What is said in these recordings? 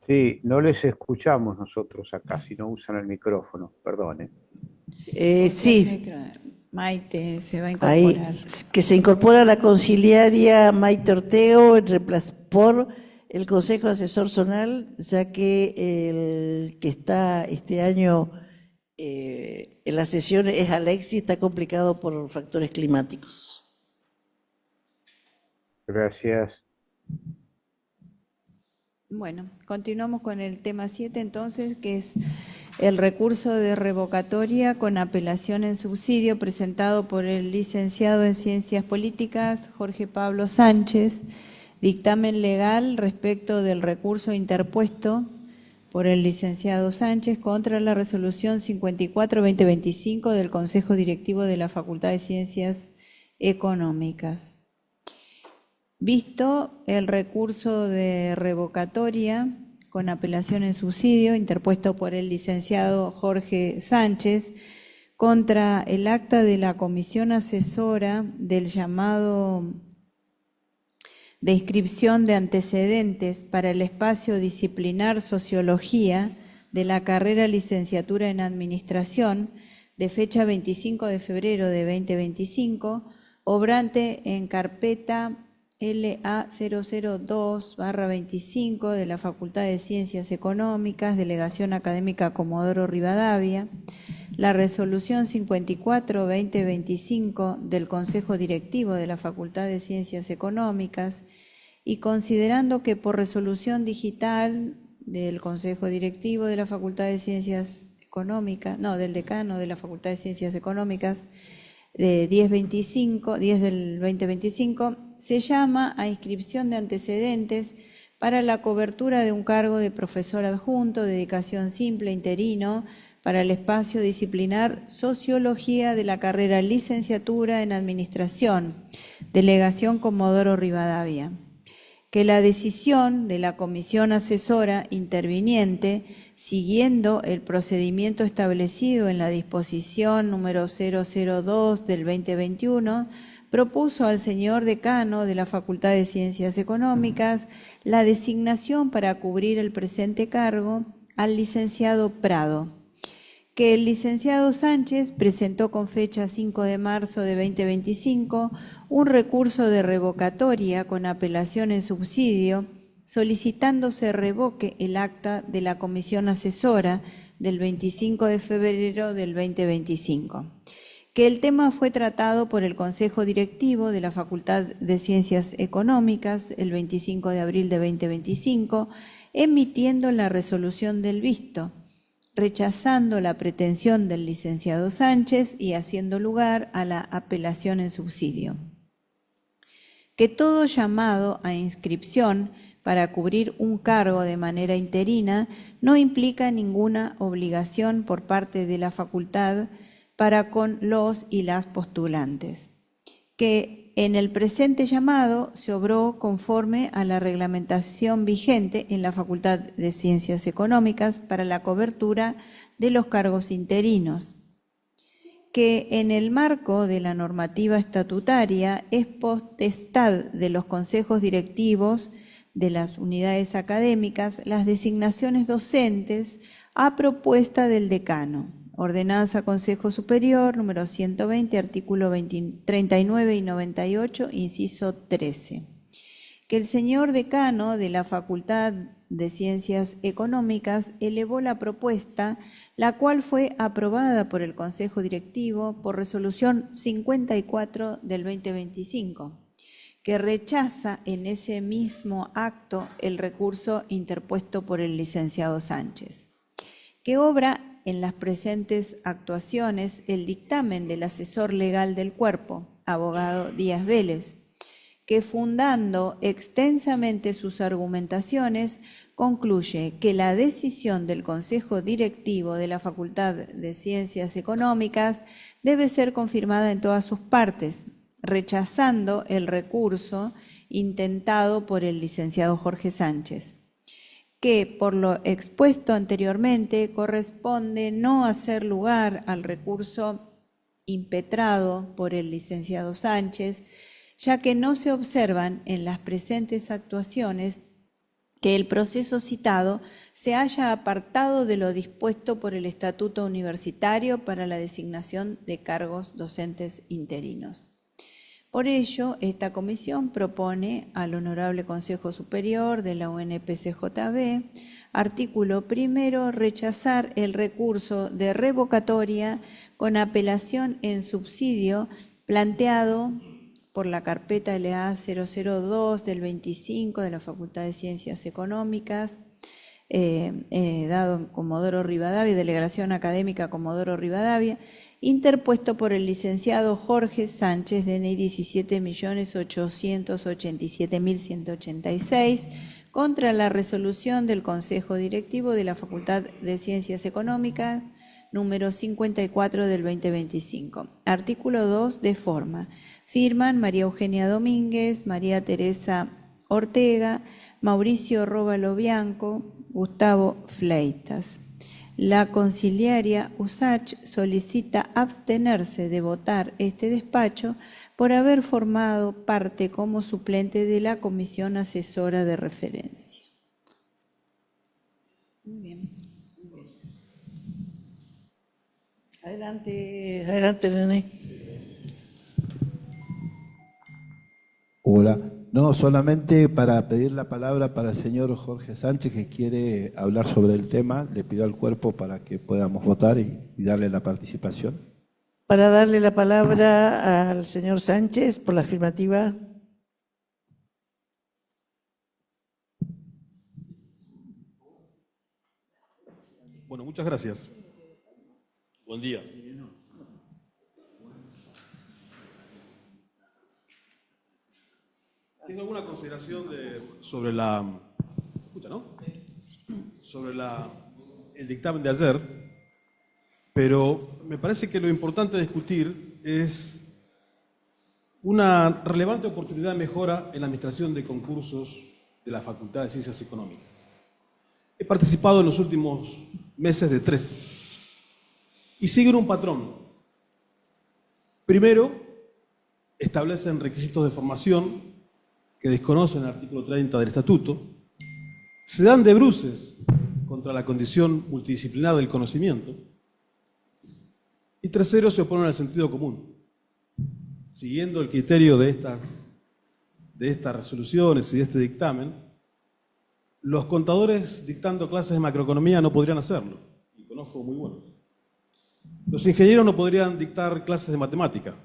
Sí, no les escuchamos nosotros acá si no usan el micrófono, perdone. Usa el Sí, micro. Maite se va a incorporar. ahí que se incorpora la conciliaria Maite Ortego por el Consejo Asesor Zonal, ya que el que está este año en la sesión es Alexis, está complicado por factores climáticos. Gracias. Bueno, continuamos con el tema 7 entonces, que es el recurso de revocatoria con apelación en subsidio presentado por el licenciado en Ciencias Políticas Jorge Pablo Sánchez, dictamen legal respecto del recurso interpuesto por el licenciado Sánchez contra la resolución 54-2025 del Consejo Directivo de la Facultad de Ciencias Económicas. Visto el recurso de revocatoria con apelación en subsidio interpuesto por el licenciado Jorge Sánchez contra el acta de la comisión asesora del llamado de inscripción de antecedentes para el espacio disciplinar Sociología de la carrera Licenciatura en Administración de fecha 25 de febrero de 2025, obrante en carpeta LA002/25 de la Facultad de Ciencias Económicas, Delegación Académica Comodoro Rivadavia, la resolución 54-2025 del Consejo Directivo de la Facultad de Ciencias Económicas y considerando que por resolución digital del Consejo Directivo de la Facultad de Ciencias Económicas, no, del decano de la Facultad de Ciencias Económicas, de 10 del 2025, se llama a inscripción de antecedentes para la cobertura de un cargo de profesor adjunto, dedicación simple, interino, para el espacio disciplinar Sociología de la carrera Licenciatura en Administración, Delegación Comodoro Rivadavia. Que la decisión de la comisión asesora interviniente, siguiendo el procedimiento establecido en la disposición número 002 del 2021, propuso al señor decano de la Facultad de Ciencias Económicas la designación para cubrir el presente cargo al licenciado Prado, que el licenciado Sánchez presentó con fecha 5 de marzo de 2025 un recurso de revocatoria con apelación en subsidio, solicitando se revoque el acta de la comisión asesora del 25 de febrero del 2025. Que el tema fue tratado por el Consejo Directivo de la Facultad de Ciencias Económicas el 25 de abril de 2025, emitiendo la resolución del visto, rechazando la pretensión del licenciado Sánchez y haciendo lugar a la apelación en subsidio. Que todo llamado a inscripción para cubrir un cargo de manera interina no implica ninguna obligación por parte de la facultad para con los y las postulantes. Que en el presente llamado se obró conforme a la reglamentación vigente en la Facultad de Ciencias Económicas para la cobertura de los cargos interinos. Que en el marco de la normativa estatutaria es potestad de los consejos directivos de las unidades académicas las designaciones docentes a propuesta del decano. Ordenanza Consejo Superior, número 120, artículo 39 y 98, inciso 13. Que el señor decano de la Facultad de Ciencias Económicas elevó la propuesta, la cual fue aprobada por el Consejo Directivo por resolución 54 del 2025, que rechaza en ese mismo acto el recurso interpuesto por el licenciado Sánchez. Que obra en las presentes actuaciones el dictamen del asesor legal del cuerpo, abogado Díaz Vélez, que fundando extensamente sus argumentaciones, concluye que la decisión del Consejo Directivo de la Facultad de Ciencias Económicas debe ser confirmada en todas sus partes, rechazando el recurso intentado por el licenciado Jorge Sánchez. Que por lo expuesto anteriormente corresponde no hacer lugar al recurso impetrado por el licenciado Sánchez, ya que no se observan en las presentes actuaciones que el proceso citado se haya apartado de lo dispuesto por el Estatuto Universitario para la designación de cargos docentes interinos. Por ello, esta comisión propone al Honorable Consejo Superior de la UNPCJB, artículo primero, rechazar el recurso de revocatoria con apelación en subsidio planteado por la carpeta LA 002 del 25 de la Facultad de Ciencias Económicas, dado en Comodoro Rivadavia, Delegación Académica Comodoro Rivadavia, interpuesto por el licenciado Jorge Sánchez, DNI 17.887.186, contra la resolución del Consejo Directivo de la Facultad de Ciencias Económicas, número 54 del 2025. Artículo 2, de forma. Firman María Eugenia Domínguez, María Teresa Ortega, Mauricio Róbalo Bianco, Gustavo Fleitas. La conciliaria USACH solicita abstenerse de votar este despacho por haber formado parte como suplente de la Comisión Asesora de Referencia. Muy bien. Adelante, René. Hola. No, solamente para pedir la palabra para el señor Jorge Sánchez, que quiere hablar sobre el tema. Le pido al cuerpo para que podamos votar y darle la participación. Para darle la palabra al señor Sánchez, por la afirmativa. Bueno, muchas gracias. Buen día. Tengo alguna consideración sobre la... ¿Se escucha, no? Sobre el dictamen de ayer, pero me parece que lo importante a discutir es una relevante oportunidad de mejora en la administración de concursos de la Facultad de Ciencias Económicas. He participado en los últimos meses de 3 y siguen un patrón. Primero, establecen requisitos de formación que desconocen el artículo 30 del Estatuto, se dan de bruces contra la condición multidisciplinar del conocimiento, y tercero, se oponen al sentido común. Siguiendo el criterio de estas resoluciones y de este dictamen, los contadores dictando clases de macroeconomía no podrían hacerlo, y conozco muy buenos. Los ingenieros no podrían dictar clases de matemática,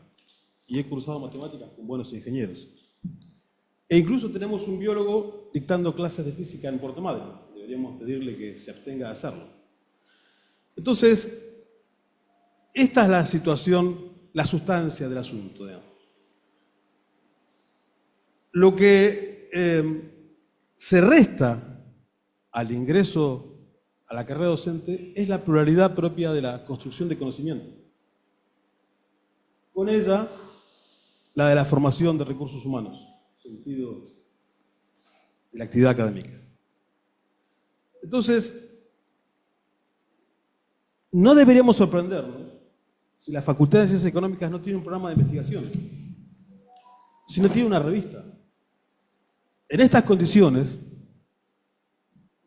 y he cursado matemáticas con buenos ingenieros. E incluso tenemos un biólogo dictando clases de física en Puerto Madryn. Deberíamos pedirle que se abstenga de hacerlo. Entonces, esta es la situación, la sustancia del asunto, digamos. Lo que se resta al ingreso a la carrera docente es la pluralidad propia de la construcción de conocimiento. Con ella, la de la formación de recursos humanos, sentido de la actividad académica. Entonces, no deberíamos sorprendernos si la Facultad de Ciencias Económicas no tiene un programa de investigación, si no tiene una revista. En estas condiciones,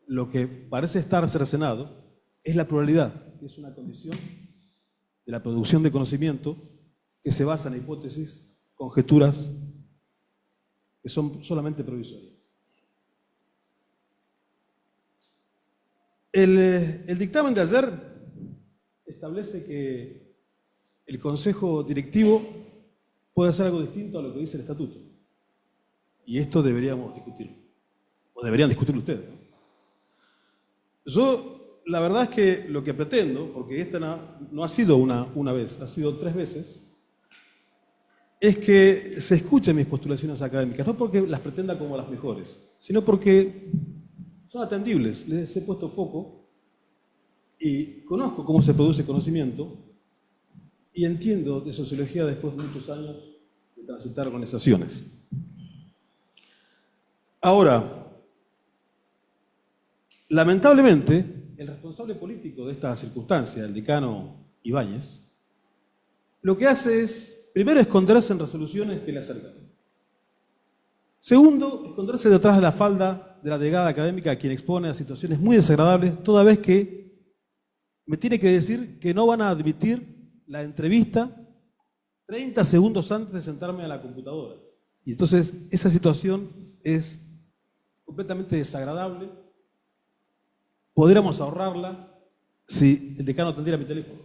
lo que parece estar cercenado es la pluralidad, que es una condición de la producción de conocimiento que se basa en hipótesis, conjeturas, que son solamente provisorias. El dictamen de ayer establece que el Consejo Directivo puede hacer algo distinto a lo que dice el Estatuto. Y esto deberíamos discutirlo, o deberían discutirlo ustedes, ¿no? Yo, la verdad es que lo que pretendo, porque esta no ha sido una vez, ha sido 3 veces, es que se escuchen mis postulaciones académicas, no porque las pretenda como las mejores, sino porque son atendibles. Les he puesto foco y conozco cómo se produce conocimiento y entiendo de sociología después de muchos años de transitar organizaciones. Ahora, lamentablemente, el responsable político de esta circunstancia, el decano Ibáñez, lo que hace es, primero, esconderse en resoluciones que le acercan. Segundo, esconderse detrás de la falda de la delegada académica, quien expone a situaciones muy desagradables, toda vez que me tiene que decir que no van a admitir la entrevista 30 segundos antes de sentarme a la computadora. Y entonces esa situación es completamente desagradable. Podríamos ahorrarla si el decano atendiera mi teléfono.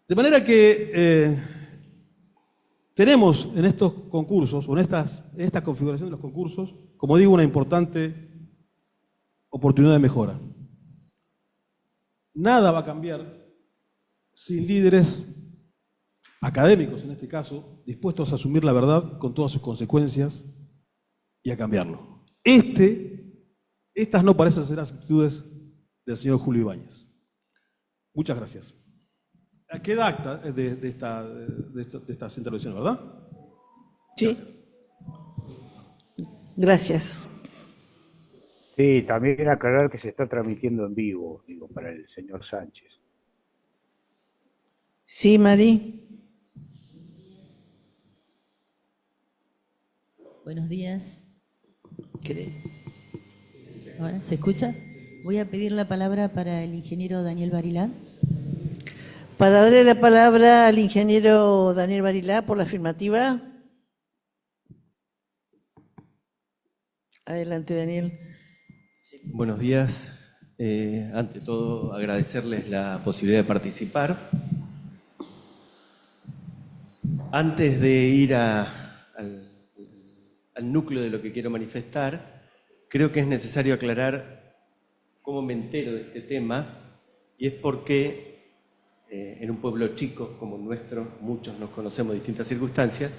De manera que tenemos en estos concursos, o en esta configuración de los concursos, como digo, una importante oportunidad de mejora. Nada va a cambiar sin líderes académicos, en este caso, dispuestos a asumir la verdad con todas sus consecuencias y a cambiarlo. Estas no parecen ser las actitudes del señor Julio Ibáñez. Muchas gracias. Queda acta de estas intervenciones, ¿verdad? Sí. Gracias. Sí, también aclarar que se está transmitiendo en vivo, digo, para el señor Sánchez. Sí, Mari. Buenos días. ¿Ahora se escucha? Voy a pedir la palabra para el ingeniero Daniel Barilá. Para darle la palabra al ingeniero Daniel Barilá por la afirmativa. Adelante, Daniel. Buenos días. Ante todo, agradecerles la posibilidad de participar. Antes de ir al núcleo de lo que quiero manifestar, creo que es necesario aclarar cómo me entero de este tema, y es porque en un pueblo chico como el nuestro, muchos nos conocemos de distintas circunstancias.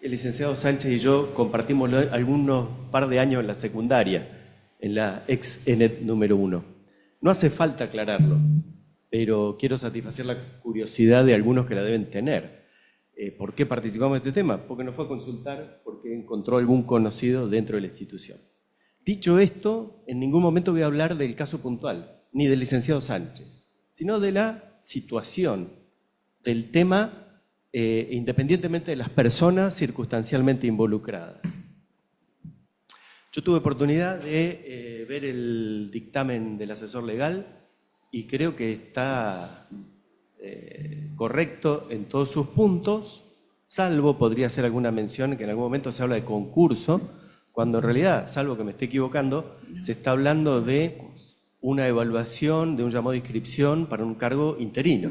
El licenciado Sánchez y yo compartimos algunos par de años en la secundaria, en la ex ENET número 1. No hace falta aclararlo, pero quiero satisfacer la curiosidad de algunos que la deben tener. ¿Por qué participamos de este tema? Porque nos fue a consultar, porque encontró algún conocido dentro de la institución. Dicho esto, en ningún momento voy a hablar del caso puntual, ni del licenciado Sánchez, sino de la situación, del tema, independientemente de las personas circunstancialmente involucradas. Yo tuve oportunidad de ver el dictamen del asesor legal y creo que está correcto en todos sus puntos, salvo podría hacer alguna mención que en algún momento se habla de concurso, cuando en realidad, salvo que me esté equivocando, se está hablando de una evaluación, de un llamado de inscripción para un cargo interino.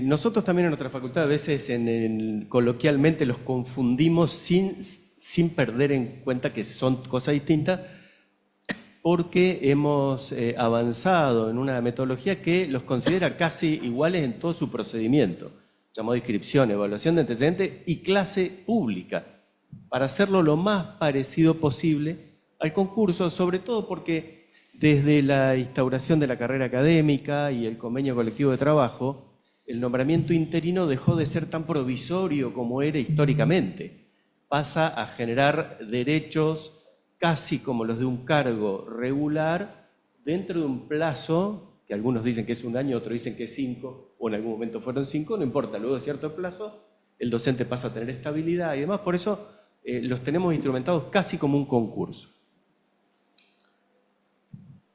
Nosotros también en nuestra facultad a veces coloquialmente los confundimos sin perder en cuenta que son cosas distintas, porque hemos avanzado en una metodología que los considera casi iguales en todo su procedimiento, llamado inscripción, evaluación de antecedentes y clase pública, para hacerlo lo más parecido posible al concurso, sobre todo porque desde la instauración de la carrera académica y el convenio colectivo de trabajo, el nombramiento interino dejó de ser tan provisorio como era históricamente. Pasa a generar derechos casi como los de un cargo regular dentro de un plazo, que algunos dicen que es 1 año, otros dicen que es 5, o en algún momento fueron 5, no importa, luego de cierto plazo el docente pasa a tener estabilidad y demás, por eso los tenemos instrumentados casi como un concurso.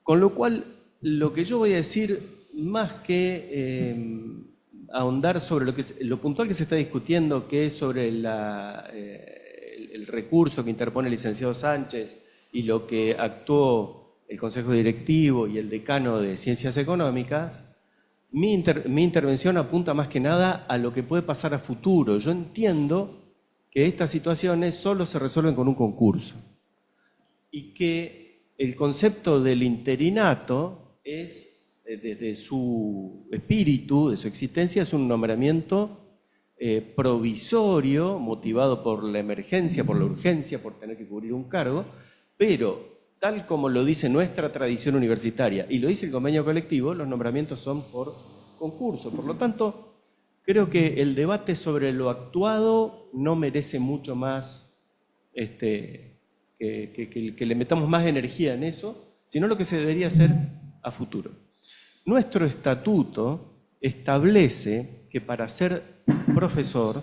Con lo cual, lo que yo voy a decir, más que ahondar sobre lo puntual que se está discutiendo, que es sobre el recurso que interpone el licenciado Sánchez y lo que actuó el Consejo Directivo y el decano de Ciencias Económicas, mi intervención apunta más que nada a lo que puede pasar a futuro. Yo entiendo que estas situaciones solo se resuelven con un concurso y que el concepto del interinato es, desde su espíritu, de su existencia, es un nombramiento provisorio, motivado por la emergencia, por la urgencia, por tener que cubrir un cargo, pero tal como lo dice nuestra tradición universitaria y lo dice el convenio colectivo, los nombramientos son por concurso. Por lo tanto, creo que el debate sobre lo actuado no merece mucho más que le metamos más energía en eso, sino lo que se debería hacer a futuro. Nuestro estatuto establece que para ser profesor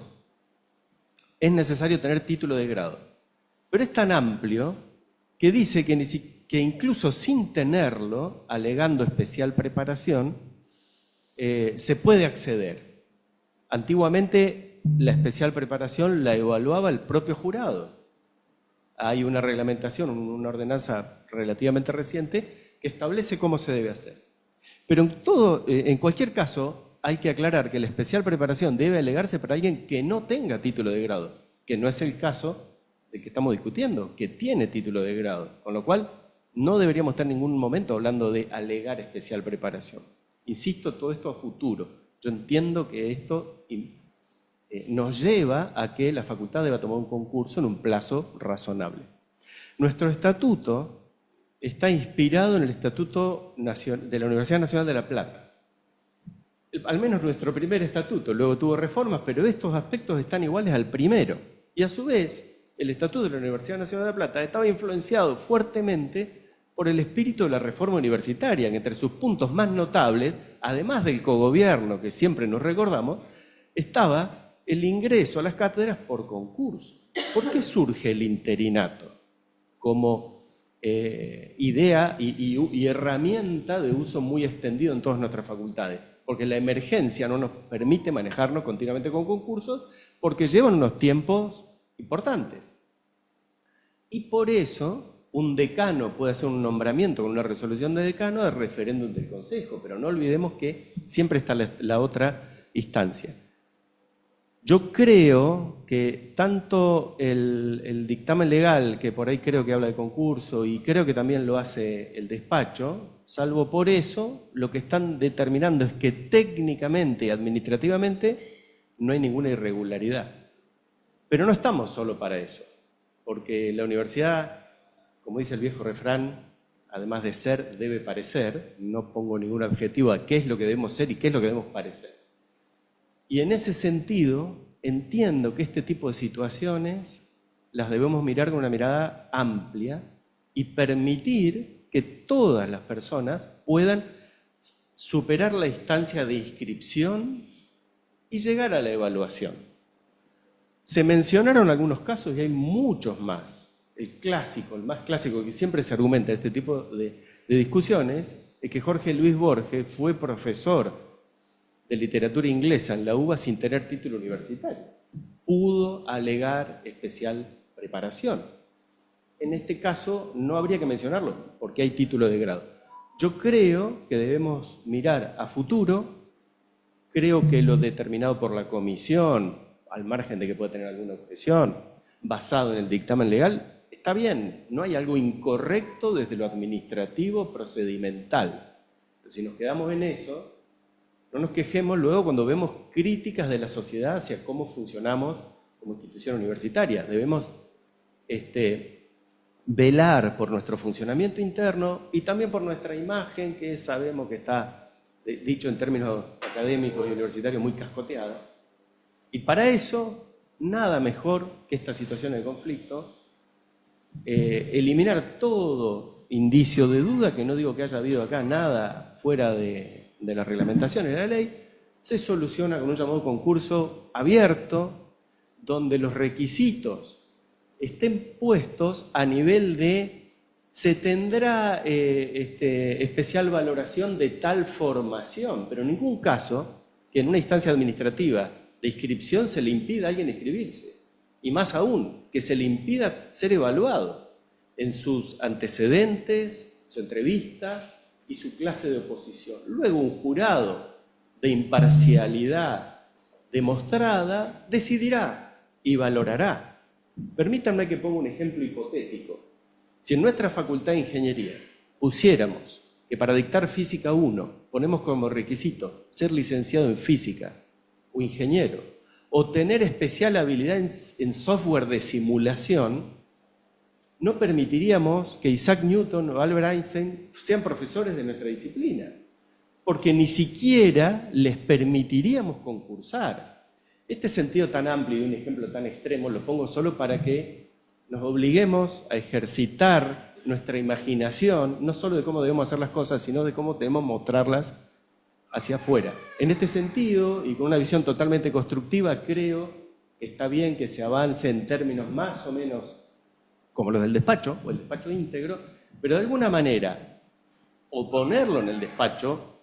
es necesario tener título de grado. Pero es tan amplio que dice que incluso sin tenerlo, alegando especial preparación, se puede acceder. Antiguamente la especial preparación la evaluaba el propio jurado. Hay una reglamentación, una ordenanza relativamente reciente que establece cómo se debe hacer. Pero en cualquier caso, hay que aclarar que la especial preparación debe alegarse para alguien que no tenga título de grado, que no es el caso del que estamos discutiendo, que tiene título de grado, con lo cual no deberíamos estar en ningún momento hablando de alegar especial preparación. Insisto, todo esto a futuro. Yo entiendo que esto nos lleva a que la facultad deba tomar un concurso en un plazo razonable. Nuestro estatuto está inspirado en el Estatuto de la Universidad Nacional de La Plata. Al menos nuestro primer estatuto, luego tuvo reformas, pero estos aspectos están iguales al primero. Y a su vez, el Estatuto de la Universidad Nacional de La Plata estaba influenciado fuertemente por el espíritu de la reforma universitaria, que entre sus puntos más notables, además del cogobierno que siempre nos recordamos, estaba el ingreso a las cátedras por concurso. ¿Por qué surge el interinato como idea y herramienta de uso muy extendido en todas nuestras facultades? Porque la emergencia no nos permite manejarnos continuamente con concursos, porque llevan unos tiempos importantes. Y por eso un decano puede hacer un nombramiento con una resolución de decano de referéndum del Consejo, pero no olvidemos que siempre está la otra instancia. Yo creo que tanto el dictamen legal, que por ahí creo que habla de concurso, y creo que también lo hace el despacho, salvo por eso, lo que están determinando es que técnicamente y administrativamente no hay ninguna irregularidad. Pero no estamos solo para eso, porque la universidad, como dice el viejo refrán, además de ser, debe parecer. No pongo ningún adjetivo a qué es lo que debemos ser y qué es lo que debemos parecer. Y en ese sentido, entiendo que este tipo de situaciones las debemos mirar con una mirada amplia y permitir que todas las personas puedan superar la instancia de inscripción y llegar a la evaluación. Se mencionaron algunos casos y hay muchos más. El clásico, el más clásico que siempre se argumenta en este tipo de discusiones, es que Jorge Luis Borges fue profesor de literatura inglesa en la UBA sin tener título universitario. Pudo alegar especial preparación. En este caso no habría que mencionarlo porque hay título de grado. Yo creo que debemos mirar a futuro. Creo que lo determinado por la comisión, al margen de que pueda tener alguna objeción, basado en el dictamen legal, está bien. No hay algo incorrecto desde lo administrativo procedimental. Pero si nos quedamos en eso, no nos quejemos luego cuando vemos críticas de la sociedad hacia cómo funcionamos como institución universitaria. Debemos velar por nuestro funcionamiento interno y también por nuestra imagen, que sabemos que está, dicho en términos académicos y universitarios, muy cascoteada. Y para eso, nada mejor que esta situación de conflicto, eliminar todo indicio de duda, que no digo que haya habido acá nada fuera de la reglamentación en la ley, se soluciona con un llamado concurso abierto, donde los requisitos estén puestos a nivel de se tendrá especial valoración de tal formación, pero en ningún caso que en una instancia administrativa de inscripción se le impida a alguien inscribirse, y más aún, que se le impida ser evaluado en sus antecedentes, su entrevista y su clase de oposición. Luego un jurado de imparcialidad demostrada decidirá y valorará. Permítanme que ponga un ejemplo hipotético. Si en nuestra Facultad de Ingeniería pusiéramos que para dictar Física 1 ponemos como requisito ser licenciado en Física o ingeniero, o tener especial habilidad en software de simulación, no permitiríamos que Isaac Newton o Albert Einstein sean profesores de nuestra disciplina, porque ni siquiera les permitiríamos concursar. Este sentido tan amplio y un ejemplo tan extremo lo pongo solo para que nos obliguemos a ejercitar nuestra imaginación, no solo de cómo debemos hacer las cosas, sino de cómo debemos mostrarlas hacia afuera. En este sentido, y con una visión totalmente constructiva, creo está bien que se avance en términos más o menos como los del despacho, o el despacho íntegro, pero de alguna manera, o ponerlo en el despacho,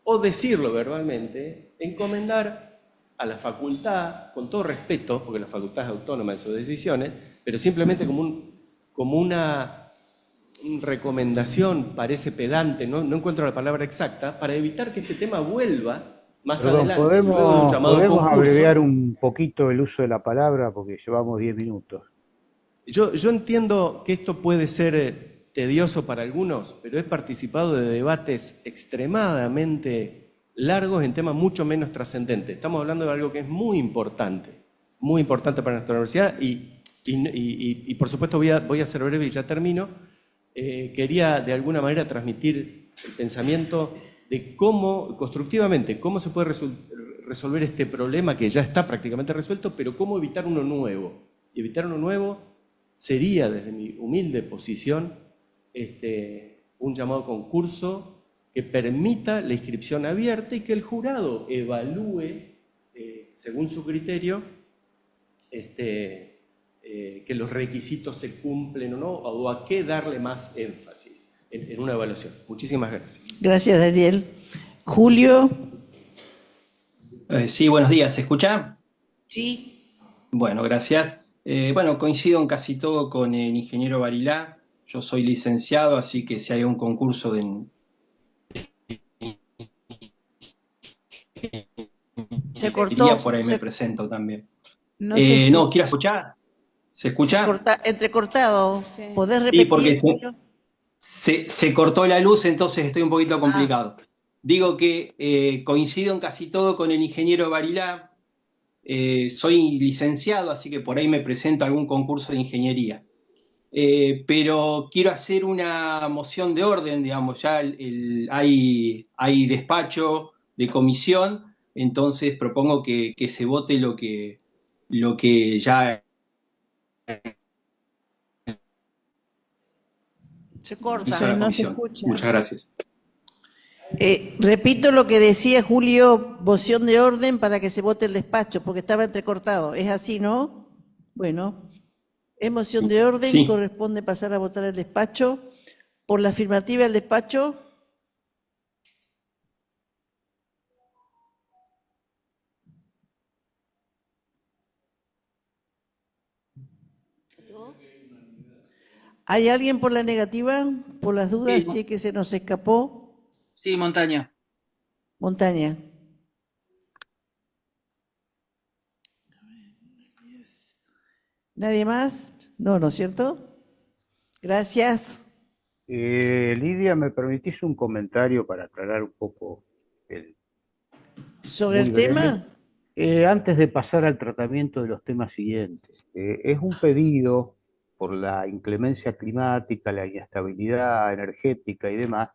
o decirlo verbalmente, encomendar a la facultad, con todo respeto, porque la facultad es autónoma en sus decisiones, pero simplemente como una recomendación, parece pedante, no encuentro la palabra exacta, para evitar que este tema vuelva más Perdón, adelante, luego de un llamado ¿podemos concurso. abreviar un poquito el uso de la palabra? Porque llevamos 10 minutos. Yo entiendo que esto puede ser tedioso para algunos, pero he participado de debates extremadamente largos en temas mucho menos trascendentes. Estamos hablando de algo que es muy importante para nuestra universidad y por supuesto voy a ser breve y ya termino. Quería de alguna manera transmitir el pensamiento de cómo, constructivamente, cómo se puede resolver este problema que ya está prácticamente resuelto, pero cómo evitar uno nuevo. Y evitar uno nuevo sería, desde mi humilde posición, un llamado concurso que permita la inscripción abierta y que el jurado evalúe, según su criterio, que los requisitos se cumplen o no, o a qué darle más énfasis en una evaluación. Muchísimas gracias. Gracias, Daniel. Julio. Sí, buenos días. ¿Se escucha? Sí. Bueno, gracias. Bueno, coincido en casi todo con el ingeniero Barilá. Yo soy licenciado, así que si hay un concurso de... Se cortó. Por ahí me presento también. No se No, escucha. ¿quiero escuchar? ¿Se escucha? Entrecortado. Sí. ¿Podés Sí, repetir, porque Julio? se cortó la luz, entonces estoy un poquito complicado. Digo que coincido en casi todo con el ingeniero Barilá. Soy licenciado, así que por ahí me presento a algún concurso de ingeniería. Pero quiero hacer una moción de orden, digamos, ya hay despacho de comisión, entonces propongo que se vote lo que ya... Se hizo corta. la No se comisión. escucha. Muchas gracias. Repito lo que decía Julio, moción de orden para que se vote el despacho, porque estaba entrecortado. ¿Es así, no? Bueno, es moción de orden, Sí. corresponde pasar a votar el despacho. Por la afirmativa del despacho. ¿Hay alguien por la negativa? Por las dudas, Sí, si es que se nos escapó. sí, Montaña. Montaña. ¿Nadie más? No, ¿no es cierto? Gracias. Lidia, ¿me permitís un comentario para aclarar un poco ¿Sobre muy el breve? tema? Antes de pasar al tratamiento de los temas siguientes, es un pedido por la inclemencia climática, la inestabilidad energética y demás,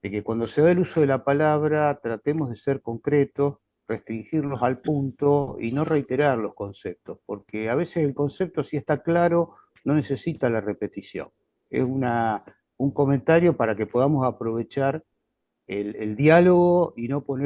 de que cuando se da el uso de la palabra tratemos de ser concretos, restringirlos al punto y no reiterar los conceptos, porque a veces el concepto, si está claro, no necesita la repetición. Es un comentario para que podamos aprovechar el diálogo y no poner